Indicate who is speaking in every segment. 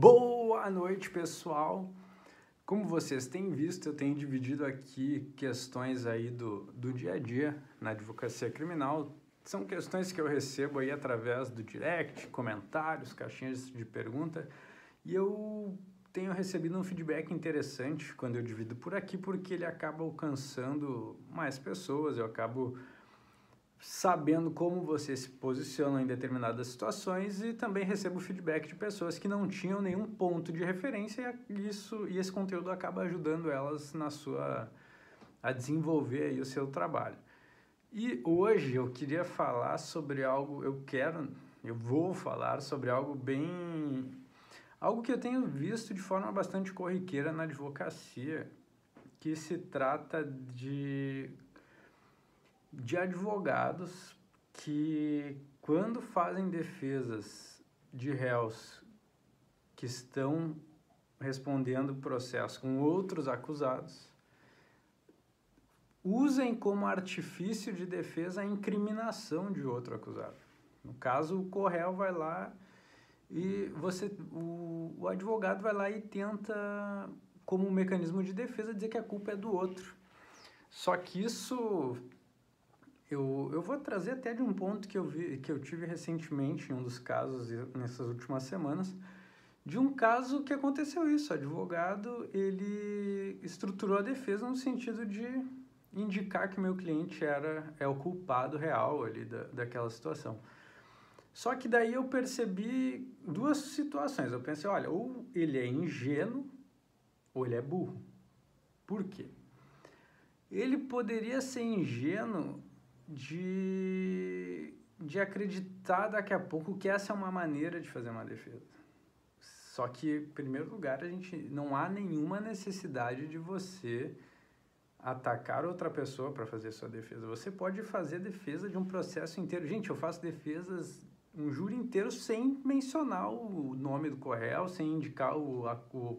Speaker 1: Boa noite, pessoal! Como vocês têm visto, eu tenho dividido aqui questões aí do dia a dia na advocacia criminal. São questões que eu recebo aí através do direct, comentários, caixinhas de pergunta, e eu tenho recebido um feedback interessante quando eu divido por aqui, porque ele acaba alcançando mais pessoas, eu acabo sabendo como você se posiciona em determinadas situações e também recebo feedback de pessoas que não tinham nenhum ponto de referência e esse conteúdo acaba ajudando elas a desenvolver aí o seu trabalho. E hoje eu queria falar sobre algo, eu vou falar sobre algo que eu tenho visto de forma bastante corriqueira na advocacia, que se trata de advogados que, quando fazem defesas de réus que estão respondendo processo com outros acusados, usem como artifício de defesa a incriminação de outro acusado. No caso, o co-réu vai lá e o advogado vai lá e tenta, como um mecanismo de defesa, dizer que a culpa é do outro. Só que isso eu vou trazer até de um ponto que eu tive recentemente em um dos casos, nessas últimas semanas, de um caso que aconteceu isso. O advogado, ele estruturou a defesa no sentido de indicar que meu cliente é o culpado real ali daquela situação. Só que daí eu percebi duas situações. Eu pensei, olha, ou ele é ingênuo ou ele é burro. Por quê? Ele poderia ser ingênuo de acreditar daqui a pouco que essa é uma maneira de fazer uma defesa. Só que, em primeiro lugar, não há nenhuma necessidade de você atacar outra pessoa para fazer sua defesa. Você pode fazer defesa de um processo inteiro. Gente, eu faço defesas, um júri inteiro, sem mencionar o nome do co-réu, sem indicar o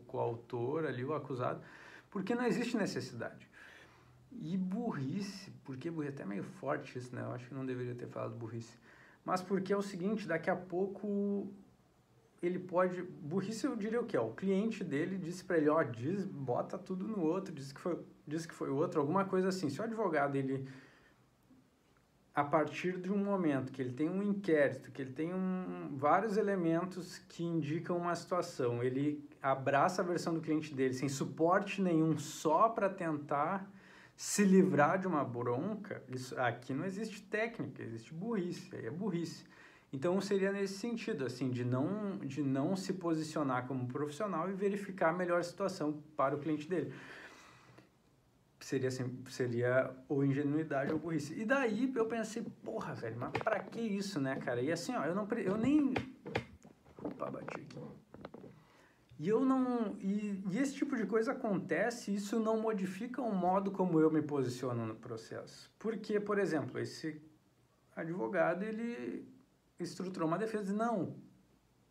Speaker 1: coautor ali, o acusado, porque não existe necessidade. E burrice, porque burrice é até meio forte isso, né? Eu acho que não deveria ter falado burrice. Mas porque é o seguinte, daqui a pouco ele pode... Burrice eu diria o quê? O cliente dele disse para ele, ó, bota tudo no outro, diz que foi o outro, alguma coisa assim. Se o advogado, ele, a partir de um momento que ele tem um inquérito, que ele tem vários elementos que indicam uma situação, ele abraça a versão do cliente dele sem suporte nenhum, só para tentar se livrar de uma bronca, aqui não existe técnica, existe burrice, aí é burrice. Então seria nesse sentido, assim, de não se posicionar como profissional e verificar a melhor situação para o cliente dele. Seria ou ingenuidade ou burrice. E daí eu pensei, porra, velho, mas pra que isso, né, cara? E assim, ó, eu nem... Opa, bati aqui. E esse tipo de coisa acontece, isso não modifica o modo como eu me posiciono no processo. Porque, por exemplo, esse advogado, ele estruturou uma defesa de não,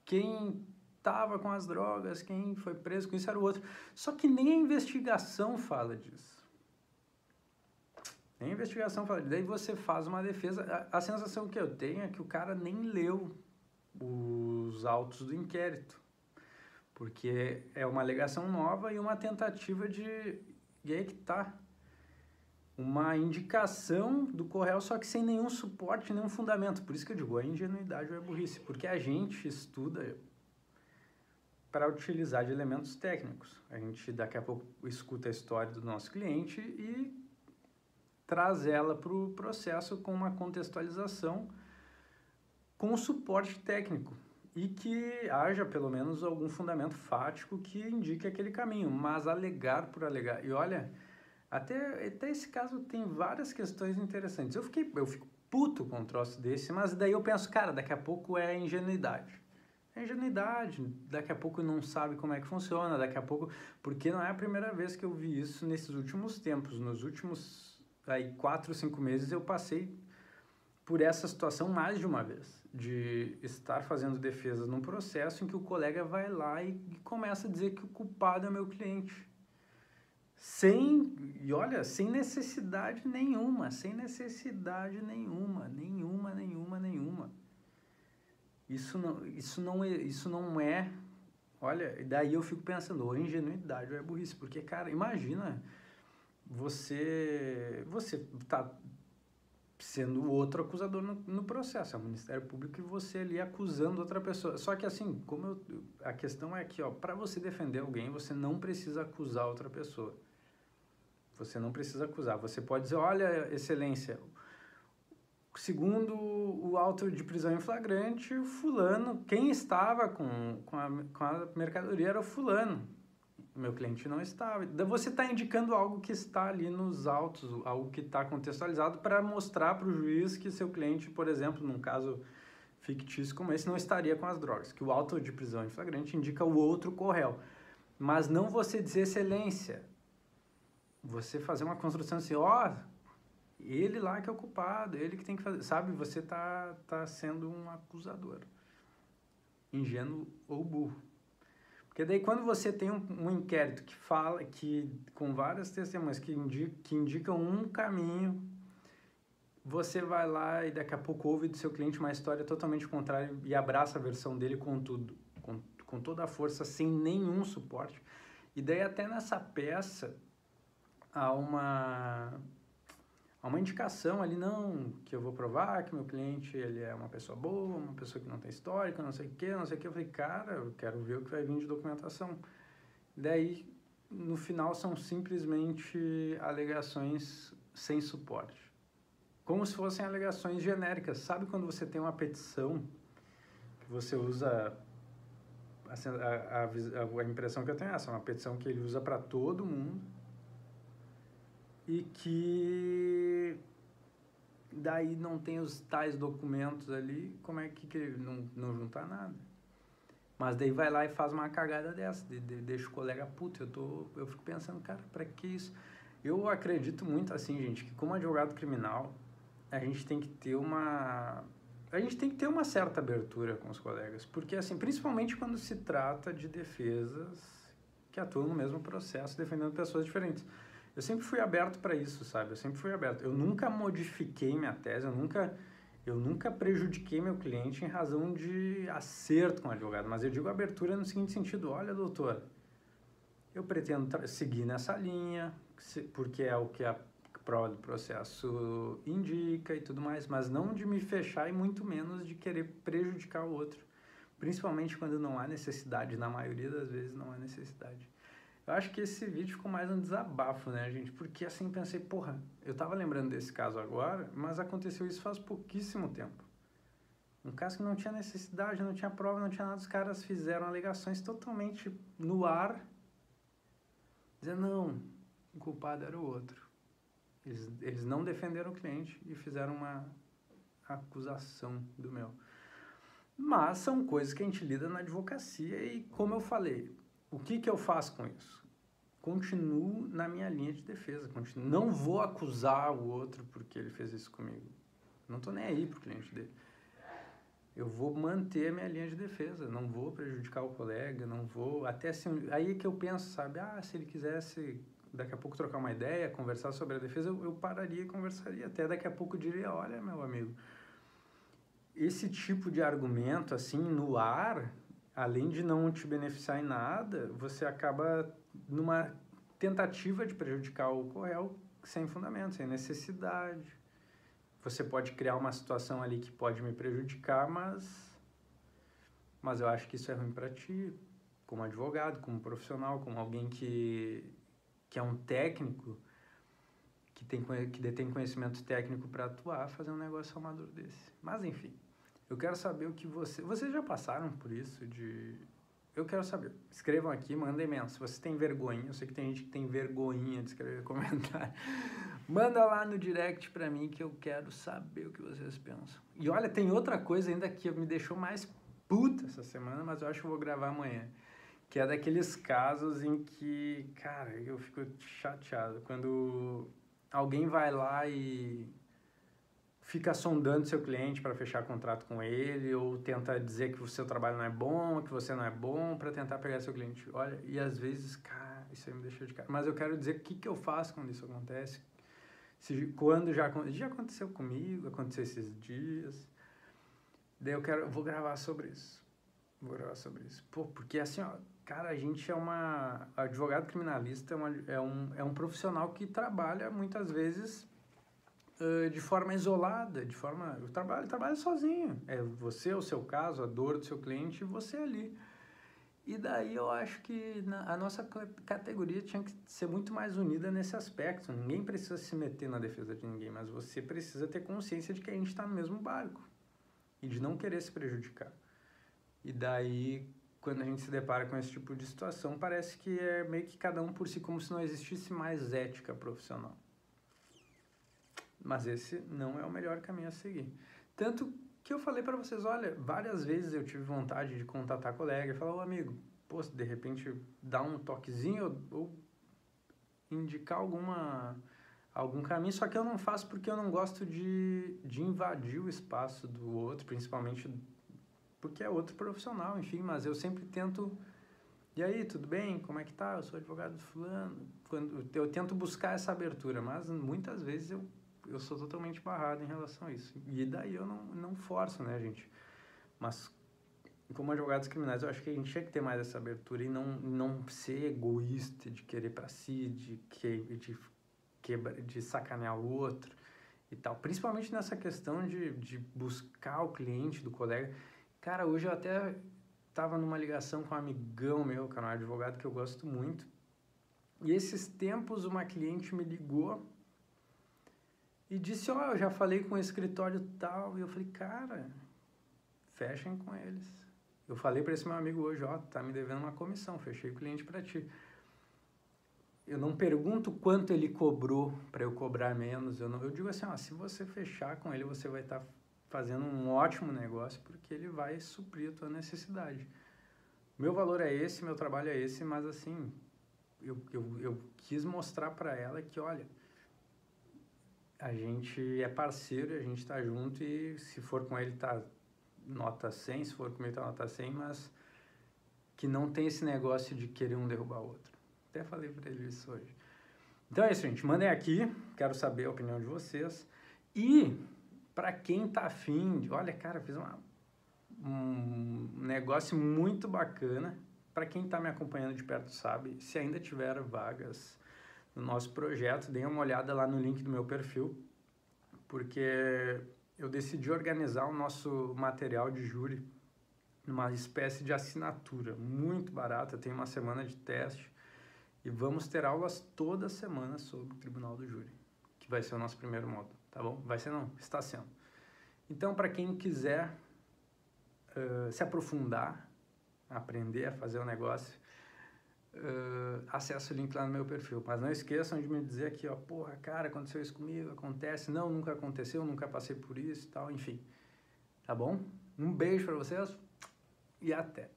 Speaker 1: quem estava com as drogas, quem foi preso com isso era o outro. Só que nem a investigação fala disso. Nem a investigação fala disso. Daí você faz uma defesa, a sensação que eu tenho é que o cara nem leu os autos do inquérito. Porque é uma alegação nova e uma tentativa de... E aí que tá. Uma indicação do co-réu, só que sem nenhum suporte, nenhum fundamento. Por isso que eu digo, é ingenuidade ou é burrice. Porque a gente estuda para utilizar de elementos técnicos. A gente daqui a pouco escuta a história do nosso cliente e traz ela para o processo com uma contextualização com suporte técnico. E que haja, pelo menos, algum fundamento fático que indique aquele caminho, mas alegar por alegar. E olha, até esse caso tem várias questões interessantes. Eu fico puto com um troço desse, mas daí eu penso, cara, daqui a pouco é ingenuidade. É ingenuidade, daqui a pouco não sabe como é que funciona, daqui a pouco... Porque não é a primeira vez que eu vi isso nesses últimos tempos. Nos últimos 4 ou 5 meses eu passei por essa situação mais de uma vez, de estar fazendo defesa num processo em que o colega vai lá e começa a dizer que o culpado é meu cliente. Sem necessidade nenhuma, nenhuma. Isso não é Olha, e daí eu fico pensando, ou é ingenuidade ou é burrice, porque, cara, imagina você tá sendo o outro acusador no processo, é o Ministério Público e você ali acusando outra pessoa. Só que assim, a questão é que, ó, para você defender alguém, você não precisa acusar outra pessoa. Você não precisa acusar. Você pode dizer, olha, excelência, segundo o auto de prisão em flagrante, o fulano, quem estava com a mercadoria era o fulano. O meu cliente não estava. Você está indicando algo que está ali nos autos, algo que está contextualizado para mostrar para o juiz que seu cliente, por exemplo, num caso fictício como esse, não estaria com as drogas. Que o auto de prisão em flagrante indica o outro corréu. Mas não você dizer excelência. Você fazer uma construção assim, ó, ele lá que é o culpado, ele que tem que fazer. Sabe, você tá sendo um acusador. Ingênuo ou burro. Porque daí quando você tem um inquérito que fala, com várias testemunhas que indicam um caminho, você vai lá e daqui a pouco ouve do seu cliente uma história totalmente contrária e abraça a versão dele com tudo, com toda a força, sem nenhum suporte. E daí até nessa peça há uma indicação ali, não, que eu vou provar que meu cliente ele é uma pessoa boa, uma pessoa que não tem histórico, não sei o que, não sei o que. Eu falei, cara, eu quero ver o que vai vir de documentação. Daí, no final, são simplesmente alegações sem suporte. Como se fossem alegações genéricas. Sabe quando você tem uma petição que você usa... Assim, a impressão que eu tenho é essa, uma petição que ele usa para todo mundo e que daí não tem os tais documentos ali, como é que não junta nada? Mas daí vai lá e faz uma cagada dessa, deixa o colega puto. Eu fico pensando, cara, pra que isso? Eu acredito muito assim, gente, que como advogado criminal, a gente tem que ter uma certa abertura com os colegas, porque assim, principalmente quando se trata de defesas que atuam no mesmo processo, defendendo pessoas diferentes. Eu sempre fui aberto para isso, sabe? Eu sempre fui aberto. Eu nunca modifiquei minha tese, eu nunca prejudiquei meu cliente em razão de acerto com o advogado, mas eu digo abertura no seguinte sentido, olha, doutor, eu pretendo seguir nessa linha, porque é o que a prova do processo indica e tudo mais, mas não de me fechar e muito menos de querer prejudicar o outro, principalmente quando não há necessidade, na maioria das vezes não há necessidade. Eu acho que esse vídeo ficou mais um desabafo, né, gente? Porque assim, pensei, porra, eu tava lembrando desse caso agora, mas aconteceu isso faz pouquíssimo tempo. Um caso que não tinha necessidade, não tinha prova, não tinha nada, os caras fizeram alegações totalmente no ar, dizendo, não, o culpado era o outro. Eles não defenderam o cliente e fizeram uma acusação do meu. Mas são coisas que a gente lida na advocacia e, como eu falei, o que eu faço com isso? Continuo na minha linha de defesa, não vou acusar o outro porque ele fez isso comigo. Não estou nem aí pro cliente dele. Eu vou manter a minha linha de defesa, não vou prejudicar o colega, não vou... Até assim, aí que eu penso, sabe? Se ele quisesse daqui a pouco trocar uma ideia, conversar sobre a defesa, eu pararia e conversaria. Até daqui a pouco eu diria, olha, meu amigo, esse tipo de argumento, assim, no ar, além de não te beneficiar em nada, você acaba numa tentativa de prejudicar o corréu sem fundamento, sem necessidade. Você pode criar uma situação ali que pode me prejudicar, mas eu acho que isso é ruim para ti, como advogado, como profissional, como alguém que é um técnico, que detém conhecimento técnico para atuar, fazer um negócio amador desse. Mas, enfim, eu quero saber o que vocês já passaram por isso Eu quero saber. Escrevam aqui, mandem mensagem. Se você tem vergonha, eu sei que tem gente que tem vergonha de escrever comentário. Manda lá no direct pra mim que eu quero saber o que vocês pensam. E olha, tem outra coisa ainda que me deixou mais puta essa semana, mas eu acho que eu vou gravar amanhã. Que é daqueles casos em que, cara, eu fico chateado. Quando alguém vai lá e fica sondando seu cliente para fechar contrato com ele, ou tenta dizer que o seu trabalho não é bom, que você não é bom, para tentar pegar seu cliente. Olha, e às vezes, cara, isso aí me deixa de cara. Mas eu quero dizer o que eu faço quando isso acontece. Quando já aconteceu comigo, aconteceu esses dias. Daí eu vou gravar sobre isso. Vou gravar sobre isso. Pô, porque assim, ó, cara, a gente é advogado criminalista é um profissional que trabalha muitas vezes de forma isolada, trabalha sozinho. É você, o seu caso, a dor do seu cliente e você ali. E daí eu acho que a nossa categoria tinha que ser muito mais unida nesse aspecto. Ninguém precisa se meter na defesa de ninguém, mas você precisa ter consciência de que a gente está no mesmo barco e de não querer se prejudicar. E daí, quando a gente se depara com esse tipo de situação, parece que é meio que cada um por si, como se não existisse mais ética profissional. Mas esse não é o melhor caminho a seguir. Tanto que eu falei para vocês, olha, várias vezes eu tive vontade de contatar colega e falar, ô amigo, pô, de repente dá um toquezinho ou indicar algum caminho, só que eu não faço porque eu não gosto de invadir o espaço do outro, principalmente porque é outro profissional, enfim, mas eu sempre tento, e aí, tudo bem? Como é que tá? Eu sou advogado do fulano. Eu tento buscar essa abertura, mas muitas vezes eu sou totalmente barrado em relação a isso. E daí eu não forço, né, gente? Mas como advogados criminais, eu acho que a gente tinha que ter mais essa abertura e não ser egoísta de querer para si, de sacanear o outro e tal. Principalmente nessa questão de buscar o cliente do colega. Cara, hoje eu até estava numa ligação com um amigão meu, que é um advogado que eu gosto muito. E esses tempos uma cliente me ligou e disse, ó, eu já falei com o escritório tal. E eu falei, cara, fechem com eles. Eu falei para esse meu amigo hoje, ó, tá me devendo uma comissão, fechei o cliente para ti. Eu não pergunto quanto ele cobrou para eu cobrar menos. Eu digo assim, ó, se você fechar com ele, você vai estar fazendo um ótimo negócio, porque ele vai suprir a tua necessidade. Meu valor é esse, meu trabalho é esse, mas assim, eu quis mostrar para ela que, olha, a gente é parceiro, a gente tá junto e se for com ele tá nota 100, se for comigo tá nota 100, mas que não tem esse negócio de querer um derrubar o outro. Até falei para ele isso hoje. Então é isso, gente. Mandem aqui, quero saber a opinião de vocês. E para quem tá afim, olha, cara, fiz um negócio muito bacana. Para quem está me acompanhando de perto sabe, se ainda tiver vagas no nosso projeto, deem uma olhada lá no link do meu perfil, porque eu decidi organizar o nosso material de júri numa espécie de assinatura muito barata. Tem uma semana de teste e vamos ter aulas toda semana sobre o Tribunal do Júri, que vai ser o nosso primeiro módulo, tá bom? Vai ser não, está sendo. Então, para quem quiser se aprofundar, aprender a fazer o negócio, acesse o link lá no meu perfil. Mas não esqueçam de me dizer aqui, ó, porra, cara, aconteceu isso comigo, acontece, não, nunca aconteceu, nunca passei por isso e tal, enfim. Tá bom? Um beijo para vocês e até!